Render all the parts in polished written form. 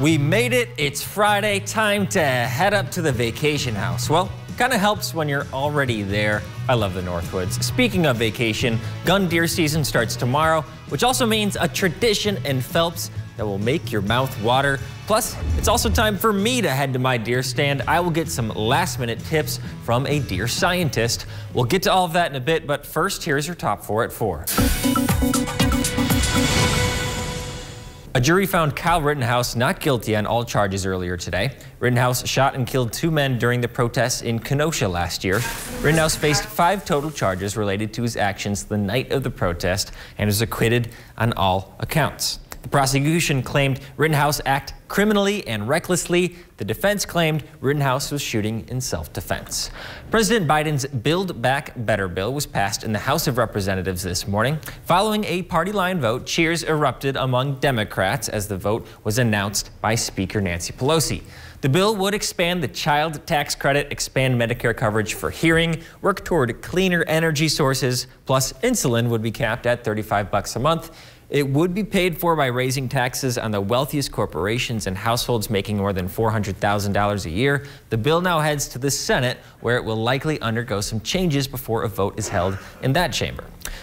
We made it. It's Friday. Time to head up to the vacation house. Well, kind of helps when you're already there. I love the Northwoods. Speaking of vacation, gun deer season starts tomorrow, which also means a tradition in Phelps that will make your mouth water. Plus, it's also time for me to head to my deer stand. I will get some last-minute tips from a deer scientist. We'll get to all of that in a bit, but first, here's your top 4 at 4. A jury found Kyle Rittenhouse not guilty on all charges earlier today. Rittenhouse shot and killed 2 men during the protests in Kenosha last year. Rittenhouse faced 5 total charges related to his actions the night of the protest and was acquitted on all accounts. The prosecution claimed Rittenhouse acted criminally and recklessly. The defense claimed Rittenhouse was shooting in self-defense. President Biden's Build Back Better bill was passed in the House of Representatives this morning. Following a party line vote, cheers erupted among Democrats as the vote was announced by Speaker Nancy Pelosi. The bill would expand the child tax credit, expand Medicare coverage for hearing, work toward cleaner energy sources, plus insulin would be capped at $35 a month. It would be paid for by raising taxes on the wealthiest corporations and households making more than $400,000 a year. The bill now heads to the Senate, where it will likely undergo some changes before a vote is held in that chamber.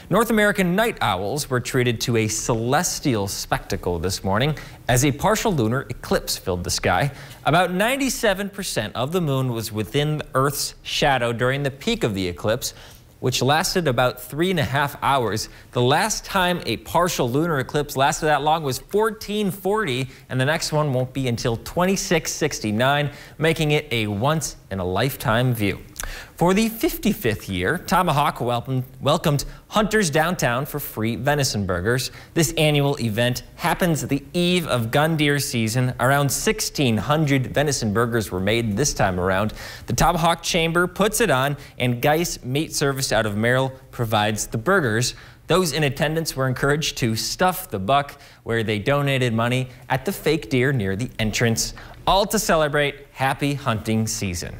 North American night owls were treated to a celestial spectacle this morning as a partial lunar eclipse filled the sky. About 97% of the moon was within the Earth's shadow during the peak of the eclipse, which lasted about 3.5 hours. The last time a partial lunar eclipse lasted that long was 1440, and the next one won't be until 2669, making it a once-in-a-lifetime view. For the 55th year, Tomahawk welcomed hunters downtown for free venison burgers. This annual event happens the eve of gun deer season. Around 1,600 venison burgers were made this time around. The Tomahawk Chamber puts it on, and Geis Meat Service out of Merrill provides the burgers. Those in attendance were encouraged to stuff the buck, where they donated money at the fake deer near the entrance, all to celebrate happy hunting season.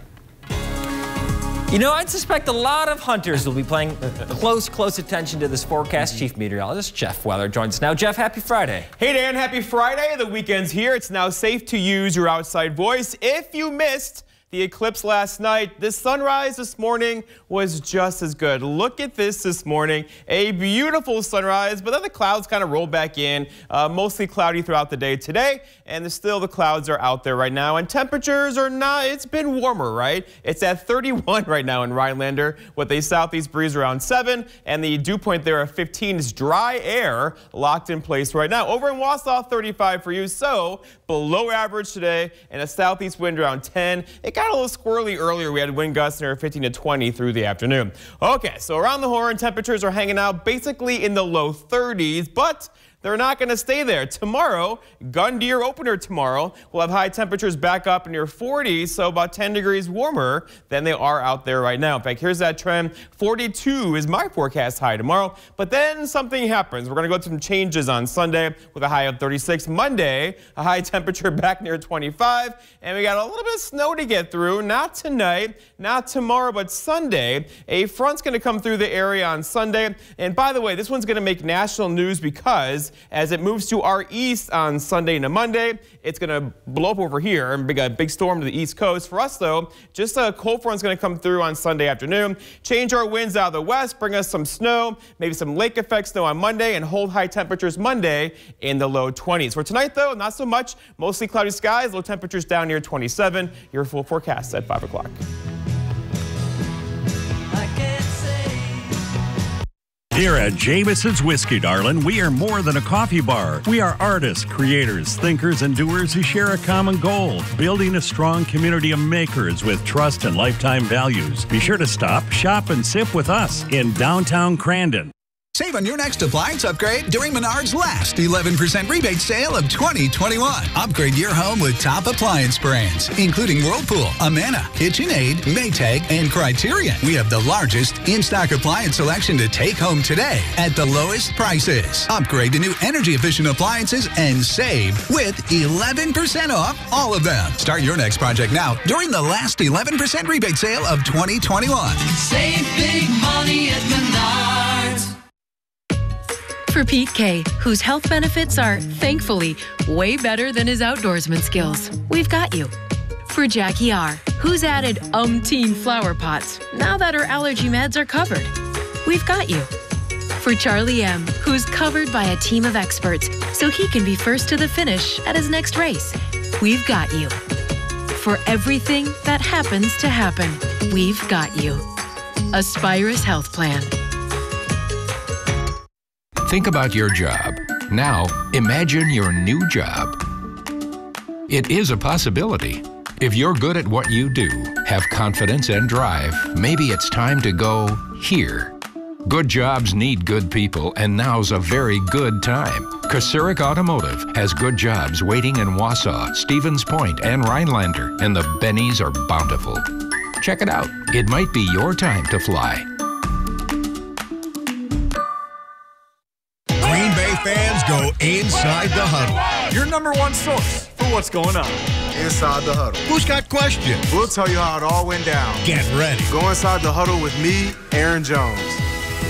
You know, I'd suspect a lot of hunters will be paying close attention to this forecast. Chief Meteorologist Jeff Weller joins us now. Jeff, happy Friday. Hey, Dan, happy Friday. The weekend's here. It's now safe to use your outside voice. If you missed the eclipse last night, the sunrise this morning was just as good. Look at this morning. A beautiful sunrise, but then the clouds kind of rolled back in. Mostly cloudy throughout the day today, and still the clouds are out there right now. And temperatures are not, it's been warmer, right? It's at 31 right now in Rhinelander with a southeast breeze around 7, and the dew point there at 15 is dry air locked in place right now. Over in Wausau, 35 for you, so below average today, and a southeast wind around 10. It got a little squirrely earlier. We had wind gusts near 15 to 20 through the afternoon. Okay, so around the horn, temperatures are hanging out basically in the low 30s, but they're not going to stay there. Tomorrow, gun deer opener tomorrow, we'll have high temperatures back up near 40s, so about 10 degrees warmer than they are out there right now. In fact, here's that trend. 42 is my forecast high tomorrow, but then something happens. We're going to go through some changes on Sunday with a high of 36. Monday, a high temperature back near 25, and we got a little bit of snow to get through. Not tonight, not tomorrow, but Sunday. A front's going to come through the area on Sunday, and by the way, this one's going to make national news because as it moves to our east on Sunday into Monday, it's going to blow up over here and a big storm to the east coast. For us, though, just a cold front's going to come through on Sunday afternoon, change our winds out of the west, bring us some snow, maybe some lake effect snow on Monday, and hold high temperatures Monday in the low 20s. For tonight, though, not so much. Mostly cloudy skies, low temperatures down near 27. Your full forecast at 5 o'clock. Here at Jameson's Whiskey, darling, we are more than a coffee bar. We are artists, creators, thinkers, and doers who share a common goal, building a strong community of makers with trust and lifetime values. Be sure to stop, shop, and sip with us in downtown Crandon. Save on your next appliance upgrade during Menards' last 11% rebate sale of 2021. Upgrade your home with top appliance brands, including Whirlpool, Amana, KitchenAid, Maytag, and Criterion. We have the largest in-stock appliance selection to take home today at the lowest prices. Upgrade to new energy-efficient appliances and save with 11% off all of them. Start your next project now during the last 11% rebate sale of 2021. Save big money at Menards. For For Pete K, whose health benefits are, thankfully, way better than his outdoorsman skills, we've got you. For Jackie R, who's added umpteen flower pots now that her allergy meds are covered, we've got you. For Charlie M, who's covered by a team of experts so he can be first to the finish at his next race, we've got you. For everything that happens to happen, we've got you. Aspirus Health Plan. Think about your job. Now, imagine your new job. It is a possibility. If you're good at what you do, have confidence and drive, maybe it's time to go here. Good jobs need good people, and now's a very good time. Kosurik Automotive has good jobs waiting in Wausau, Stevens Point, and Rhinelander, and the bennies are bountiful. Check it out. It might be your time to fly. Green Bay fans go inside the huddle. Your number one source for what's going on. Inside the Huddle. Who's got questions? We'll tell you how it all went down. Get ready. Go Inside the Huddle with me, Aaron Jones.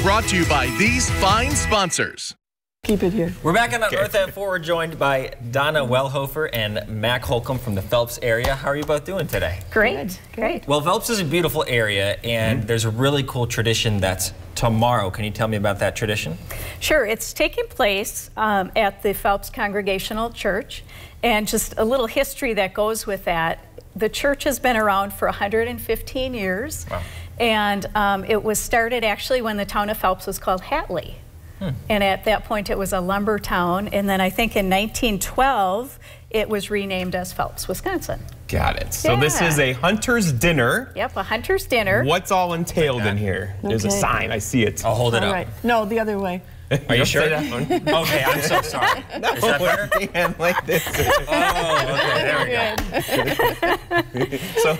Brought to you by these fine sponsors. Keep it here. We're back on Earth at 4. We're joined by Donna Wellhofer and Mac Holcomb from the Phelps area. How are you both doing today? Great, great. Well, Phelps is a beautiful area, and there's a really cool tradition that's tomorrow. Can you tell me about that tradition? Sure. It's taking place at the Phelps Congregational Church, and just a little history that goes with that. The church has been around for 115 years, wow. And it was started actually when the town of Phelps was called Hatley. And at that point it was a lumber town, and then I think in 1912 it was renamed as Phelps, Wisconsin. Got it. So this is a hunter's dinner. Yep, a hunter's dinner. What's all entailed in here? There's a sign, I see it. I'll hold it up. Right. No, the other way. Are you sure? Okay, I'm so sorry. No, is that better? Hand like this. Oh, okay, there we go. So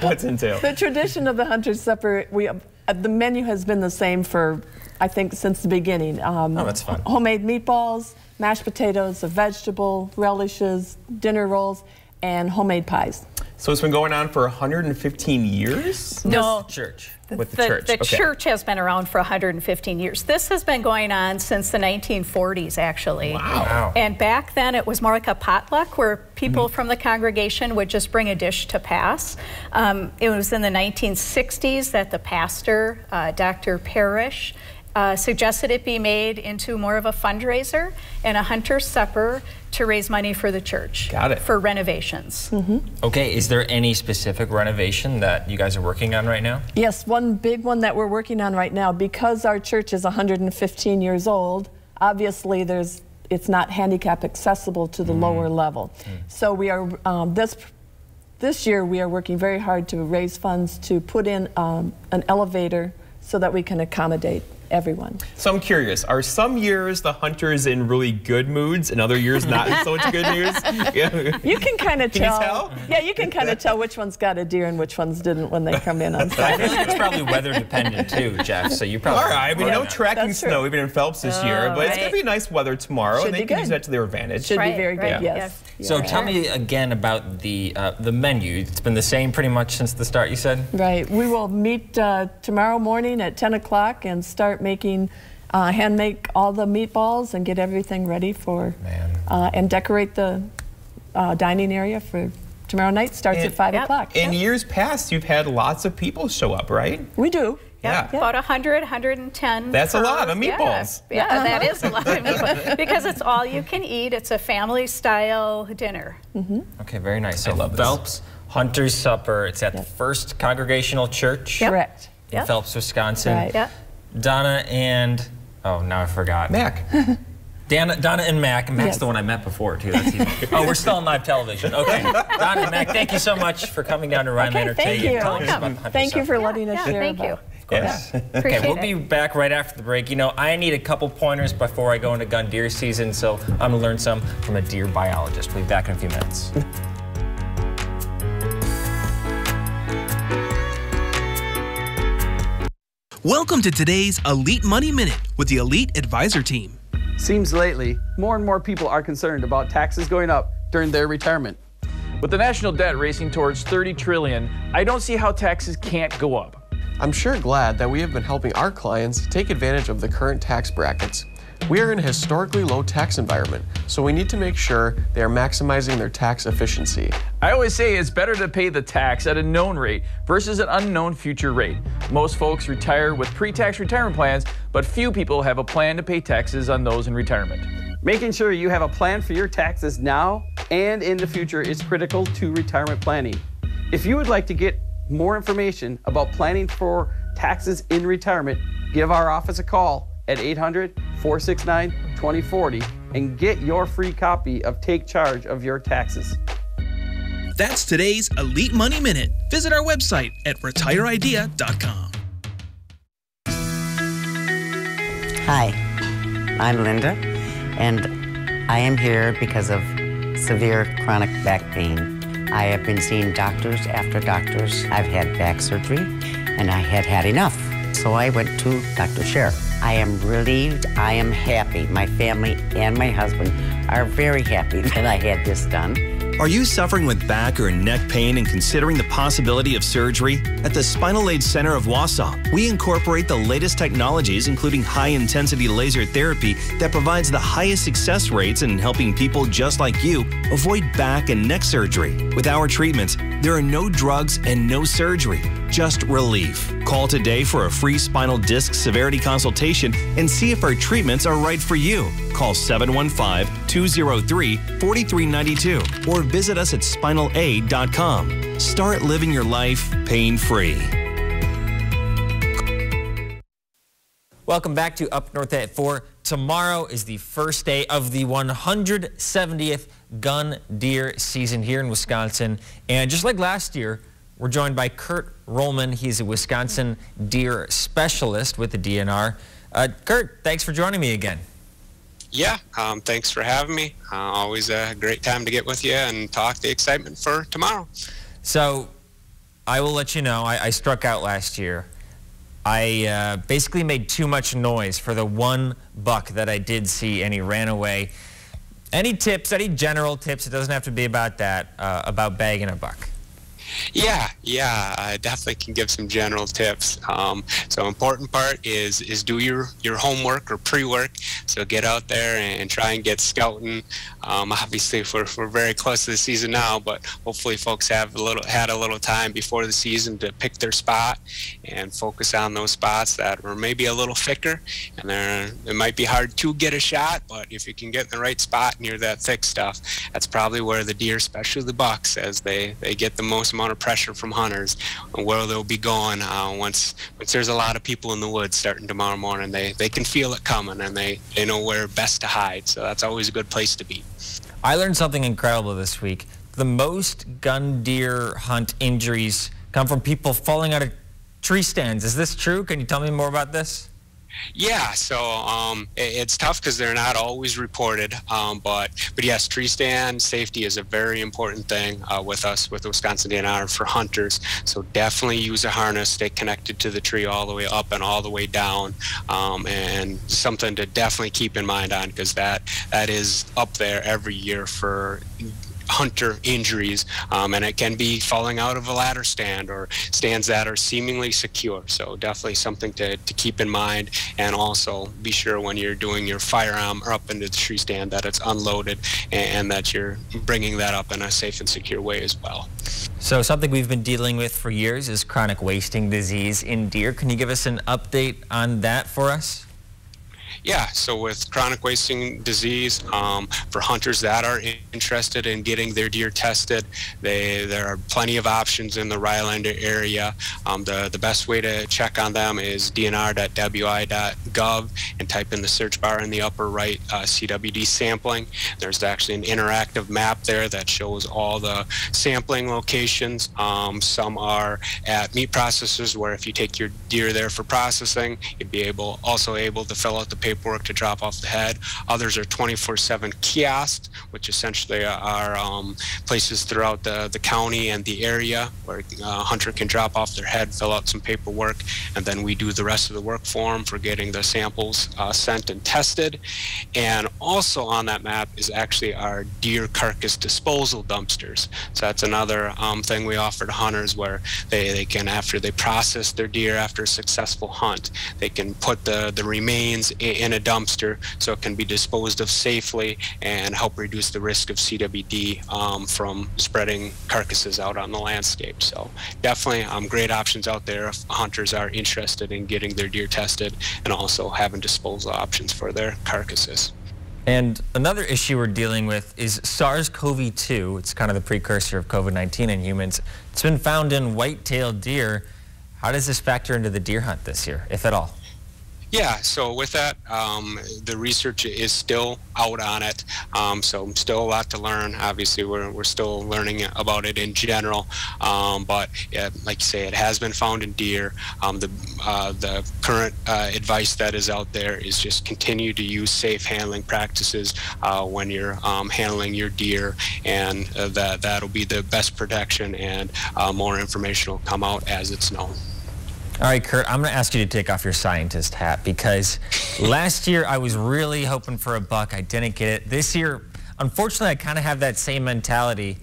what's entailed? The tradition of the hunter's supper, the menu has been the same for, I think, since the beginning. Oh, that's fun. Homemade meatballs, mashed potatoes, a vegetable, relishes, dinner rolls, and homemade pies. So it's been going on for 115 years? No. Church. With the church. The church has been around for 115 years. This has been going on since the 1940s, actually. Wow. And back then it was more like a potluck where people from the congregation would just bring a dish to pass. It was in the 1960s that the pastor, Dr. Parrish, suggested it be made into more of a fundraiser and a hunter's supper to raise money for the church. Got it. For renovations. Okay, is there any specific renovation that you guys are working on right now? Yes, one big one that we're working on right now, because our church is 115 years old, obviously it's not handicap accessible to the lower level. So we are, this year we are working very hard to raise funds to put in an elevator so that we can accommodate everyone. So I'm curious, are some years the hunters in really good moods and other years not in so much good moods? You can kind of tell. Can you tell? Yeah, you can kind of tell which ones got a deer and which ones didn't when they come in on Saturday. I feel like it's probably weather dependent too, Jeff, so you probably... All right, we know tracking snow even in Phelps this year, but it's going to be nice weather tomorrow, and they can use that to their advantage. Should be very good, yes. So tell me again about the menu. It's been the same pretty much since the start, you said? Right. We will meet tomorrow morning at 10 o'clock and start making, hand make all the meatballs and get everything ready for, and decorate the dining area for tomorrow night. Starts at 5 o'clock. In years past, you've had lots of people show up, right? We do. Yeah, about 100, 110. That's a lot of meatballs. Yeah, that is a lot of meatballs. Because it's all you can eat. It's a family-style dinner. Okay, very nice. So Phelps Hunter's Supper. It's at the First Congregational Church. Correct. In Phelps, Wisconsin. Right. Yep. Donna and, oh, now I forgot. Mac. Donna and Mac. Mac's the one I met before, too. That's easy. Oh, we're still on live television. Okay. Donna and Mac, thank you so much for coming down to Rhinelander today and telling us about Hunter's Thank you for letting us share. Thank you. Yes. Okay, we'll be back right after the break. You know, I need a couple pointers before I go into gun deer season, so I'm going to learn some from a deer biologist. We'll be back in a few minutes. Welcome to today's Elite Money Minute with the Elite Advisor Team. Seems lately, more and more people are concerned about taxes going up during their retirement. With the national debt racing towards $30 trillion, I don't see how taxes can't go up. I'm sure glad that we have been helping our clients take advantage of the current tax brackets. We are in a historically low tax environment, so we need to make sure they are maximizing their tax efficiency. I always say it's better to pay the tax at a known rate versus an unknown future rate. Most folks retire with pre-tax retirement plans, but few people have a plan to pay taxes on those in retirement. Making sure you have a plan for your taxes now and in the future is critical to retirement planning. If you would like to get more information about planning for taxes in retirement, give our office a call at 800-469-2040 and get your free copy of Take Charge of Your Taxes. That's today's Elite Money Minute. Visit our website at retireidea.com. Hi, I'm Linda, and I am here because of severe chronic back pain. I have been seeing doctors after doctors. I've had back surgery, and I had had enough. So I went to Dr. Scher. I am relieved. I am happy. My family and my husband are very happy that I had this done. Are you suffering with back or neck pain and considering the possibility of surgery? At the Spinal Aid Center of Wausau, we incorporate the latest technologies, including high-intensity laser therapy that provides the highest success rates in helping people just like you avoid back and neck surgery. With our treatments, there are no drugs and no surgery, just relief. Call today for a free spinal disc severity consultation and see if our treatments are right for you. Call 715-203-4392 or visit us at spinalaid.com. Start living your life pain-free. Welcome back to Up North at 4. Tomorrow is the first day of the 170th gun deer season here in Wisconsin. And just like last year, we're joined by Kurt Rollman. He's a Wisconsin deer specialist with the DNR. Kurt, thanks for joining me again. Yeah, thanks for having me. Always a great time to get with you and talk the excitement for tomorrow. So I will let you know, I struck out last year. I basically made too much noise for the one buck that I did see, and he ran away. Any tips, any general tips, it doesn't have to be about that, about bagging a buck? Yeah, I definitely can give some general tips. So important part is do your homework or pre-work. So get out there and try and get scouting. Obviously, we're very close to the season now, but hopefully folks have had a little time before the season to pick their spot and focus on those spots that are maybe a little thicker. And it might be hard to get a shot, but if you can get in the right spot near that thick stuff, that's probably where the deer, especially the bucks, as they get the most amount of pressure from hunters, and where they'll be going once there's a lot of people in the woods starting tomorrow morning. They can feel it coming, and they know where best to hide. So that's always a good place to be. I learned something incredible this week. The most gun deer hunt injuries come from people falling out of tree stands. Is this true? Can you tell me more about this? Yeah, so it's tough because they're not always reported, but yes, tree stand safety is a very important thing with us, with the Wisconsin DNR for hunters. So definitely use a harness, stay connected to the tree all the way up and all the way down, and something to definitely keep in mind on, because that is up there every year for hunter injuries, and it can be falling out of a ladder stand or stands that are seemingly secure. So definitely something to keep in mind, and also be sure when you're doing your firearm or up into the tree stand that it's unloaded and that you're bringing that up in a safe and secure way as well. So something we've been dealing with for years is chronic wasting disease in deer. Can you give us an update on that for us? Yeah, so with chronic wasting disease, for hunters that are interested in getting their deer tested, there are plenty of options in the Rylander area. The best way to check on them is dnr.wi.gov and type in the search bar in the upper right, CWD sampling. There's actually an interactive map there that shows all the sampling locations. Some are at meat processors, where if you take your deer there for processing, you'd be also able to fill out the paperwork to drop off the head. Others are 24/7 kiosks, which essentially are places throughout the county and the area where a hunter can drop off their head, fill out some paperwork, and then we do the rest of the work for them for getting the samples sent and tested. And also on that map is actually our deer carcass disposal dumpsters. So that's another thing we offer to hunters, where they can, after they process their deer after a successful hunt, they can put the remains in a dumpster so it can be disposed of safely and help reduce the risk of CWD from spreading carcasses out on the landscape. So definitely great options out there if hunters are interested in getting their deer tested and also having disposal options for their carcasses. And another issue we're dealing with is SARS-CoV-2. It's kind of the precursor of COVID-19 in humans. It's been found in white-tailed deer. How does this factor into the deer hunt this year, if at all? Yeah, so with that, the research is still out on it, so still a lot to learn. Obviously, we're still learning about it in general, but yeah, like you say, it has been found in deer. The current advice that is out there is just continue to use safe handling practices when you're handling your deer, and that'll be the best protection, and more information will come out as it's known. All right, Kurt, I'm going to ask you to take off your scientist hat because last year I was really hoping for a buck. I didn't get it. This year, unfortunately, I kind of have that same mentality,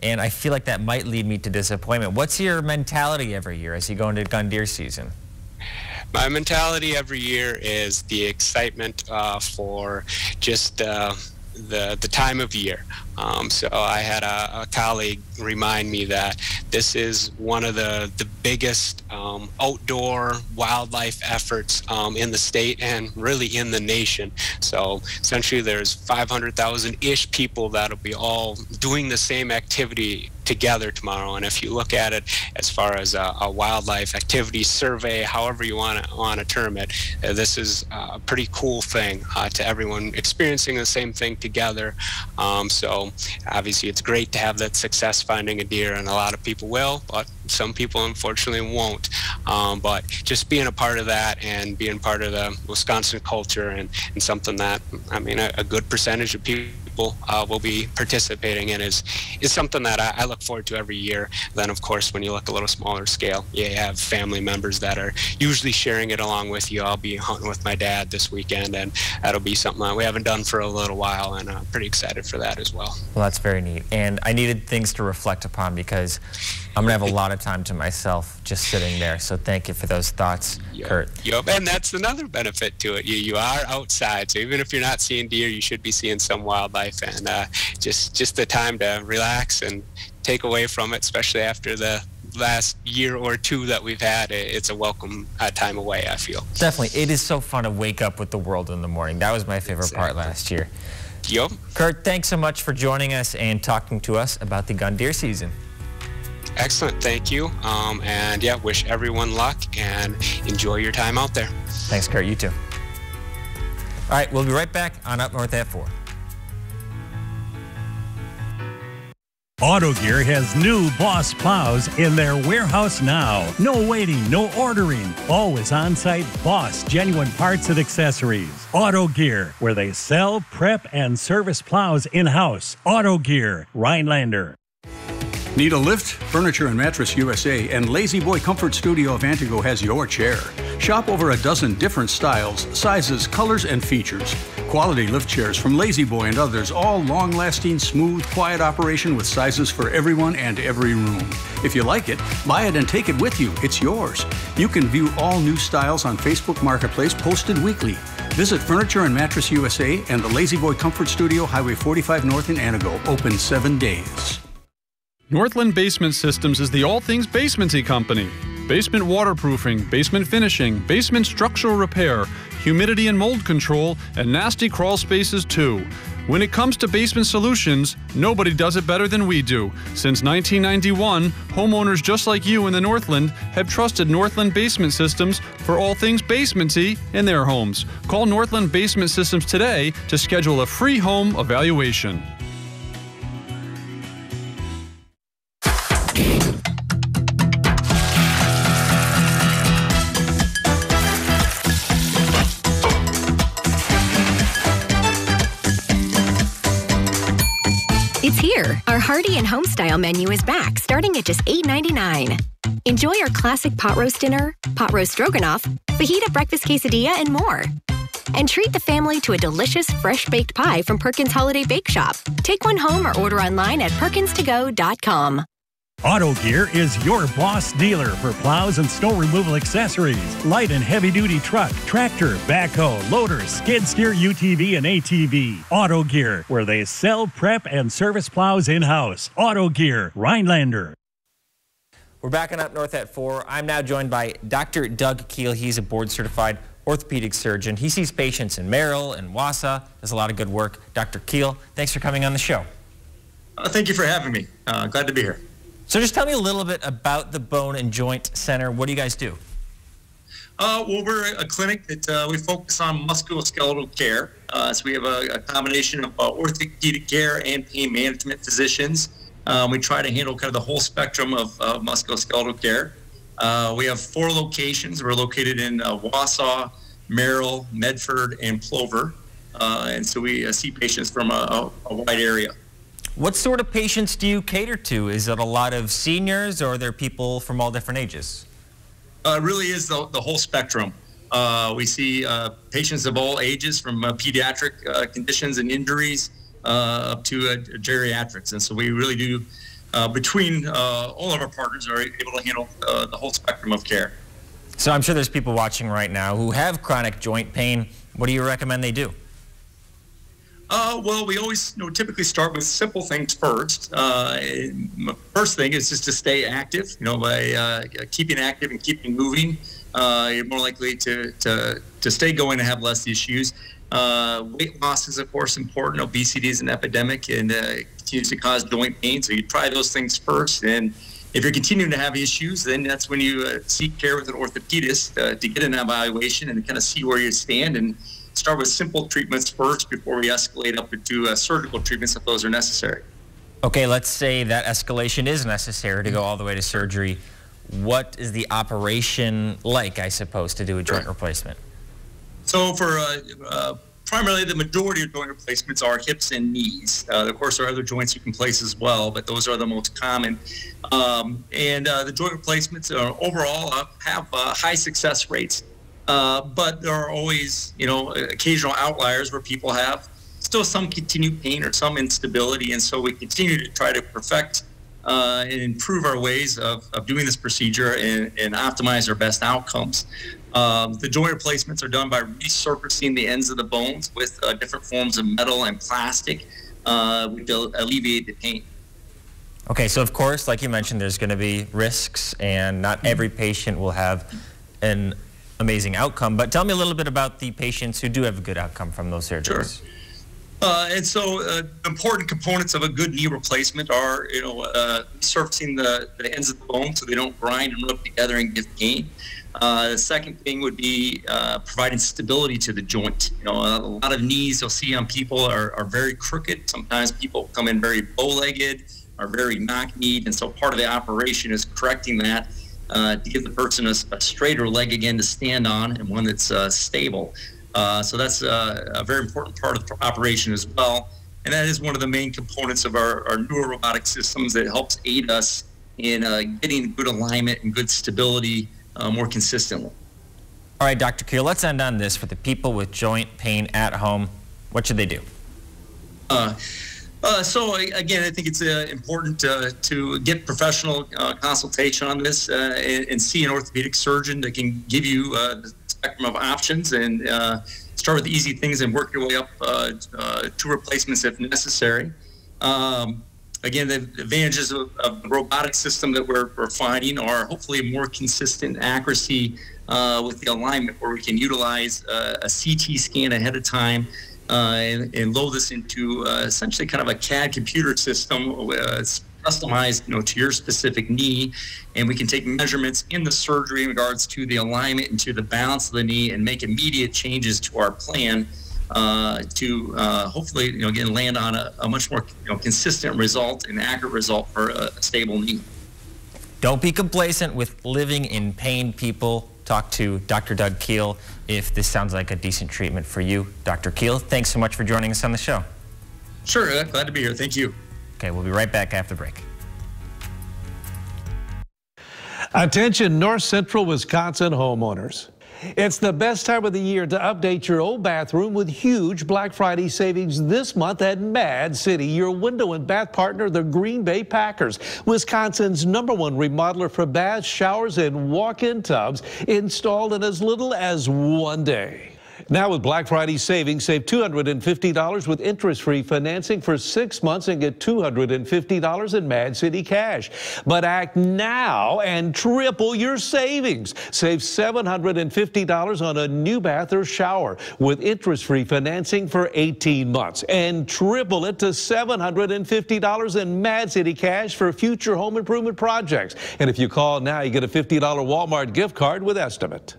and I feel like that might lead me to disappointment. What's your mentality every year as you go into gun deer season? My mentality every year is the excitement for just the time of year. So I had a colleague remind me that this is one of the biggest outdoor wildlife efforts in the state and really in the nation. So essentially there's 500,000-ish people that'll be all doing the same activity together tomorrow. And if you look at it as far as a wildlife activity survey, however you want to term it, this is a pretty cool thing to everyone experiencing the same thing together. So obviously it's great to have that success finding a deer, and a lot of people will, but some people unfortunately won't. But just being a part of that and being part of the Wisconsin culture and something that, I mean, a good percentage of people will be participating in is something that I look forward to every year. Then of course when you look a little smaller scale, you have family members that are usually sharing it along with you. I'll be hunting with my dad this weekend, and that'll be something that we haven't done for a little while, and I'm pretty excited for that as well. Well, that's very neat, and I needed things to reflect upon because I'm gonna have a lot of time to myself just sitting there. So thank you for those thoughts, Kurt. Yep, and that's another benefit to it. You are outside, so even if you're not seeing deer, you should be seeing some wildlife, and just the time to relax and take away from it, especially after the last year or two that we've had. It's a welcome time away, I feel. Definitely. It is so fun to wake up with the world in the morning. That was my favorite part last year. Yep. Kurt, thanks so much for joining us and talking to us about the gun deer season. Excellent, thank you. And yeah, wish everyone luck and enjoy your time out there. Thanks, Kurt. You too. All right, we'll be right back on Up North at 4. AutoGear has new Boss plows in their warehouse now. No waiting, no ordering. Always on-site Boss genuine parts and accessories. AutoGear, where they sell, prep, and service plows in-house. AutoGear, Rhinelander. Need a lift? Furniture and Mattress USA and Lazy Boy Comfort Studio of Antigo has your chair. Shop over a dozen different styles, sizes, colors, and features. Quality lift chairs from Lazy Boy and others, all long-lasting, smooth, quiet operation with sizes for everyone and every room. If you like it, buy it and take it with you. It's yours. You can view all new styles on Facebook Marketplace, posted weekly. Visit Furniture and Mattress USA and the Lazy Boy Comfort Studio, Highway 45 North in Antigo, open 7 days. Northland Basement Systems is the all things basement-y company. Basement waterproofing, basement finishing, basement structural repair, humidity and mold control, and nasty crawl spaces too. When it comes to basement solutions, nobody does it better than we do. Since 1991, homeowners just like you in the Northland have trusted Northland Basement Systems for all things basement-y in their homes. Call Northland Basement Systems today to schedule a free home evaluation. It's here. Our hearty and home-style menu is back, starting at just $8.99. Enjoy our classic pot roast dinner, pot roast stroganoff, fajita breakfast quesadilla, and more. And treat the family to a delicious fresh-baked pie from Perkins Holiday Bake Shop. Take one home or order online at perkinstogo.com. Auto Gear is your boss dealer for plows and snow removal accessories, light and heavy duty truck, tractor, backhoe, loader, skid steer, UTV, and ATV. Auto Gear, where they sell, prep, and service plows in-house. Auto Gear, Rhinelander. We're backing up north at 4. I'm now joined by Dr. Doug Keel. He's a board-certified orthopedic surgeon. He sees patients in Merrill and Wausau, does a lot of good work. Dr. Keel, thanks for coming on the show. Thank you for having me. Glad to be here. So just tell me a little bit about the Bone and Joint Center. What do you guys do? Well, we're a clinic that we focus on musculoskeletal care. So we have a combination of orthopedic care and pain management physicians. We try to handle kind of the whole spectrum of musculoskeletal care. We have 4 locations. We're located in Wausau, Merrill, Medford, and Plover. And so we see patients from a wide area. What sort of patients do you cater to? Is it a lot of seniors, or are there people from all different ages? It really is the whole spectrum. We see patients of all ages, from pediatric conditions and injuries up to geriatrics. And so we really do, between all of our partners, are able to handle the whole spectrum of care. So I'm sure there's people watching right now who have chronic joint pain. What do you recommend they do? Well, we always typically start with simple things first. First thing is just to stay active. By keeping active and keeping moving, you're more likely to stay going and have less issues. Weight loss is, of course, important. Obesity is an epidemic and continues to cause joint pain. So you try those things first. And if you're continuing to have issues, then that's when you seek care with an orthopedist to get an evaluation and kind of see where you stand, and start with simple treatments first before we escalate up into surgical treatments if those are necessary. Okay, let's say that escalation is necessary to go all the way to surgery. What is the operation like, I suppose, to do a joint replacement? So for primarily the majority of joint replacements are hips and knees. Of course, there are other joints you can place as well, but those are the most common. The joint replacements overall have high success rates. But there are always, occasional outliers where people have still some continued pain or some instability. And so we continue to try to perfect and improve our ways of doing this procedure and optimize our best outcomes. The joint replacements are done by resurfacing the ends of the bones with different forms of metal and plastic, which alleviate the pain. Okay, so of course, like you mentioned, there's going to be risks, and not every patient will have an amazing outcome. But tell me a little bit about the patients who do have a good outcome from those surgeries. Sure. And so important components of a good knee replacement are, surfacing the ends of the bone so they don't grind and rub together and give pain. The second thing would be providing stability to the joint. A lot of knees you'll see on people are very crooked. Sometimes people come in very bow-legged, are very knock-kneed, and so part of the operation is correcting that to give the person a straighter leg again to stand on, and one that's stable. So that's a very important part of the operation as well. And that is one of the main components of our newer robotic systems that helps aid us in getting good alignment and good stability more consistently. All right, Dr. Keel, let's end on this. For the people with joint pain at home, what should they do? So again, I think it's important to get professional consultation on this and see an orthopedic surgeon that can give you the spectrum of options, and start with easy things and work your way up to replacements if necessary. Again, the advantages of the robotic system that we're finding are hopefully more consistent accuracy with the alignment, where we can utilize a CT scan ahead of time and load this into essentially kind of a CAD computer system. It's customized, to your specific knee, and we can take measurements in the surgery in regards to the alignment and to the balance of the knee, and make immediate changes to our plan to hopefully, again, land on a much more consistent result and accurate result for a stable knee. Don't be complacent with living in pain, people. Talk to Dr. Doug Keel if this sounds like a decent treatment for you. Dr. Keel, thanks so much for joining us on the show. Sure, glad to be here. Thank you. Okay, we'll be right back after the break. Attention North Central Wisconsin homeowners. It's the best time of the year to update your old bathroom with huge Black Friday savings this month at Mad City, your window and bath partner, the Green Bay Packers, Wisconsin's #1 remodeler for baths, showers, and walk-in tubs, installed in as little as 1 day. Now with Black Friday savings, save $250 with interest-free financing for 6 months and get $250 in Mad City cash. But act now and triple your savings. Save $750 on a new bath or shower with interest-free financing for 18 months and triple it to $750 in Mad City cash for future home improvement projects. And if you call now, you get a $50 Walmart gift card with estimate.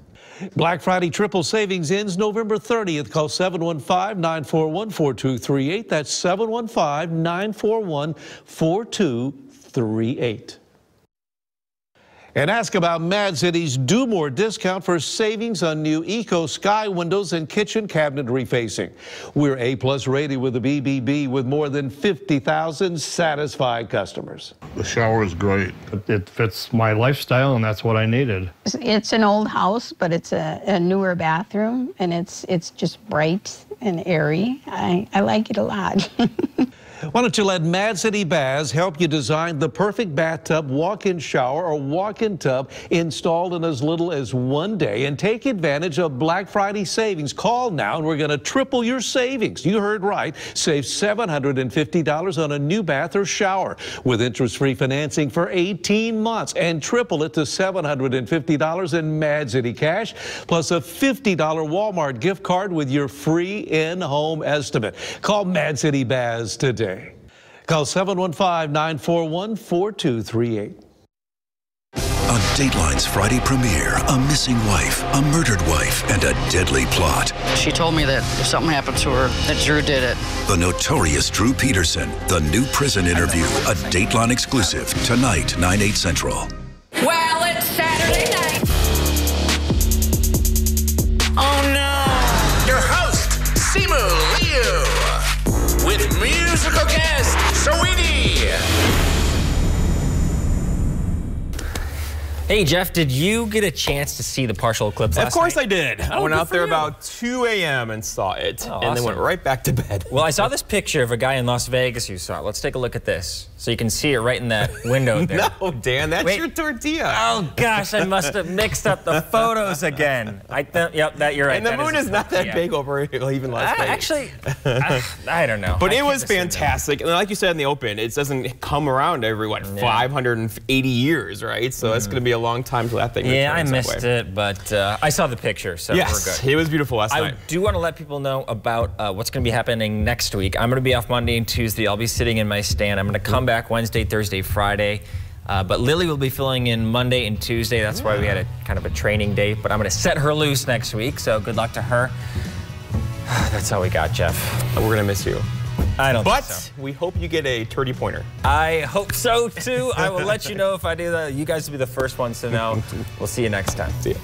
Black Friday triple savings ends November 30th. Call 715-941-4238. That's 715-941-4238. And ask about Mad City's Do More discount for savings on new Eco Sky windows and kitchen cabinet refacing. We're A+ rated with the BBB with more than 50,000 satisfied customers. The shower is great. It fits my lifestyle, and that's what I needed. It's an old house, but it's a newer bathroom, and it's just bright and airy. I like it a lot. Why don't you let Mad City Baths help you design the perfect bathtub, walk-in shower, or walk-in tub installed in as little as 1 day and take advantage of Black Friday savings. Call now and we're going to triple your savings. You heard right. Save $750 on a new bath or shower with interest-free financing for 18 months and triple it to $750 in Mad City cash plus a $50 Walmart gift card with your free in-home estimate. Call Mad City Baths today. Call 715-941-4238. On Dateline's Friday premiere, a missing wife, a murdered wife, and a deadly plot. She told me that if something happened to her, that Drew did it. The notorious Drew Peterson, the new prison interview, a Dateline exclusive, tonight, 9/8 Central. Well, it's Saturday night. Oh no! Your host, Simu Liu, with musical guest, Saweetie. Hey, Jeff, did you get a chance to see the partial eclipse last night? Of course I did. I went out there about 2 a.m. and saw it, and then went right back to bed. Well, I saw this picture of a guy in Las Vegas who saw it. Let's take a look at this. So you can see it right in that window there. No, Dan, that's your tortilla. Oh, gosh, I must have mixed up the photos again. Yep, you're right. And the moon is not that big over even Las Vegas. Actually, I don't know. But it was fantastic. And like you said in the open, it doesn't come around every, 580 years, right? So it's going to be a long time till that thing returns. Yeah, I missed it, but I saw the picture, so we're good. It was beautiful last night. I do want to let people know about what's going to be happening next week. I'm going to be off Monday and Tuesday. I'll be sitting in my stand. I'm going to come back Wednesday, Thursday, Friday. But Lily will be filling in Monday and Tuesday. That's why we had a kind of a training date. But I'm going to set her loose next week, so good luck to her. That's all we got, Jeff. We're going to miss you. I don't think so. But we hope you get a turdy pointer. I hope so, too. I will let you know if I do that. You guys will be the first ones to know. We'll see you next time. See ya.